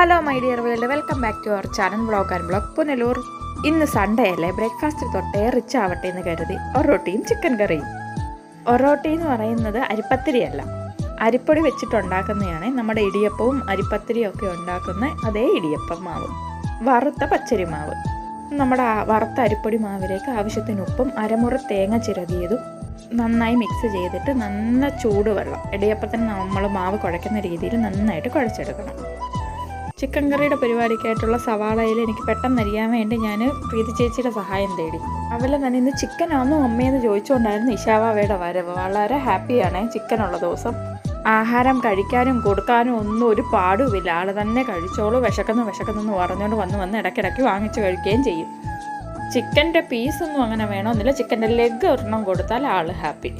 Hello my dear world, welcome back to our channel vlog and blog Punalur. ഇന്ന് Sunday അല്ലേ, breakfast തൊട്ടേ rich ആവട്ടെ എന്ന് കരുതി ഒറോട്ടിയും ചിക്കൻ കറിയും. ഒറോട്ടി എന്ന് പറയുന്നത് അരിപ്പത്തിരിയല്ല, അരിപ്പൊടി വെച്ചിട്ടുണ്ടാക്കുന്നതാണ്. നമ്മുടെ ഇടിയപ്പവും അരിപ്പത്തിരിയും ഒക്കെ ഉണ്ടാക്കുന്ന അതേ ഇടിയപ്പം മാവ്, വറുത്ത പച്ചരി മാവ്. നമ്മുടെ വറുത്ത അരിപ്പൊടി മാവിലേക്ക് ആവശ്യത്തിന് ഉപ്പും അരമുറി തേങ്ങ ചിരകിയതും നന്നായി മിക്സ് ചെയ്തിട്ട് നല്ല ചൂടുവെള്ളം ഇടിയപ്പത്തിന് നമ്മൾ മാവ് കുഴയ്ക്കുന്ന രീതിയിൽ നന്നായിട്ട് കുഴച്ചെടുക്കണം. ചിക്കൻ കറിയുടെ പരിപാടിക്കായിട്ടുള്ള സവാളയിൽ എനിക്ക് പെട്ടെന്ന് അറിയാൻ വേണ്ടി ഞാൻ പ്രീതി ചേച്ചിയുടെ സഹായം തേടി. അവളെ തന്നെ ഇന്ന് ചിക്കനാണോ അമ്മയെന്ന് ചോദിച്ചുകൊണ്ടായിരുന്നു ഇഷാവാവയുടെ വരവ്. വളരെ ഹാപ്പിയാണ് ചിക്കനുള്ള ദിവസം. ആഹാരം കഴിക്കാനും കൊടുക്കാനും ഒന്നും ഒരു പാടുമില്ല, ആൾ തന്നെ കഴിച്ചോളൂ, വിശക്കുന്നു പറഞ്ഞുകൊണ്ട് വന്ന് ഇടയ്ക്കിടയ്ക്ക് വാങ്ങിച്ച് കഴിക്കുകയും ചെയ്യും. ചിക്കൻ്റെ പീസൊന്നും അങ്ങനെ വേണമെന്നില്ല, ചിക്കൻ്റെ ലെഗ് ഒരെണ്ണം കൊടുത്താൽ ആൾ ഹാപ്പി.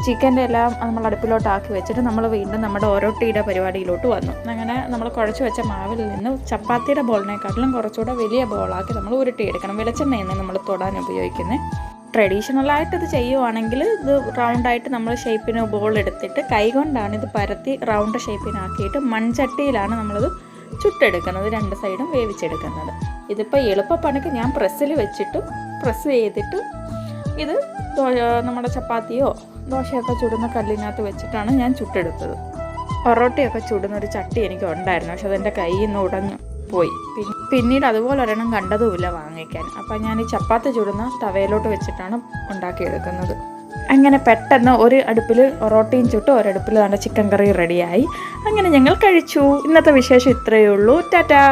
ചിക്കൻ്റെ എല്ലാം നമ്മൾ അടുപ്പിലോട്ടാക്കി വെച്ചിട്ട് നമ്മൾ വീണ്ടും നമ്മുടെ ഒറോട്ടിയുടെ പരിപാടിയിലോട്ട് വന്നു. അങ്ങനെ നമ്മൾ കുഴച്ച് വെച്ച മാവിൽ നിന്ന് ചപ്പാത്തിയുടെ ബോളിനെക്കാട്ടിലും കുറച്ചുകൂടെ വലിയ ബോളാക്കി നമ്മൾ ഉരുട്ടിയെടുക്കണം. വെളിച്ചെണ്ണയാണ് നമ്മൾ തൊടാൻ ഉപയോഗിക്കുന്നത്. ട്രഡീഷണലായിട്ട് ഇത് ചെയ്യുവാണെങ്കിൽ ഇത് റൗണ്ടായിട്ട് നമ്മൾ ഷേപ്പിന് ബോൾ എടുത്തിട്ട് കൈകൊണ്ടാണ് ഇത് പരത്തി റൗണ്ട് ഷേപ്പിനാക്കിയിട്ട് മൺചട്ടിയിലാണ് നമ്മളിത് ചുട്ടെടുക്കുന്നത്, രണ്ട് സൈഡും വേവിച്ചെടുക്കുന്നത്. ഇതിപ്പോൾ എളുപ്പപ്പണിക്ക് ഞാൻ പ്രസ് ചെയ്തിട്ട് ഇത് നമ്മുടെ ചപ്പാത്തിയോ ദോശയൊക്കെ ചുടുന്ന കല്ലിനകത്ത് വെച്ചിട്ടാണ് ഞാൻ ചുട്ടെടുത്തത്. ഒറോട്ടിയൊക്കെ ചുടുന്ന ഒരു ചട്ടി എനിക്ക് ഉണ്ടായിരുന്നു, പക്ഷെ അതെൻ്റെ കയ്യിൽ നിന്ന് ഉടഞ്ഞു പോയി. പിന്നീട് അതുപോലെ ഒരെണ്ണം കണ്ടതുമില്ല വാങ്ങിക്കാൻ. അപ്പം ഞാൻ ഈ ചപ്പാത്തി ചുടുന്ന തവയിലോട്ട് വെച്ചിട്ടാണ് ഉണ്ടാക്കിയെടുക്കുന്നത്. അങ്ങനെ പെട്ടെന്ന് ഒരു അടുപ്പിൽ ഒറോട്ടിയും ചുട്ട് ഒരടുപ്പിൽ നല്ല ചിക്കൻ കറി റെഡിയായി. അങ്ങനെ ഞങ്ങൾ കഴിച്ചു. ഇന്നത്തെ വിശേഷം ഇത്രയേ ഉള്ളൂ. ടാറ്റാ.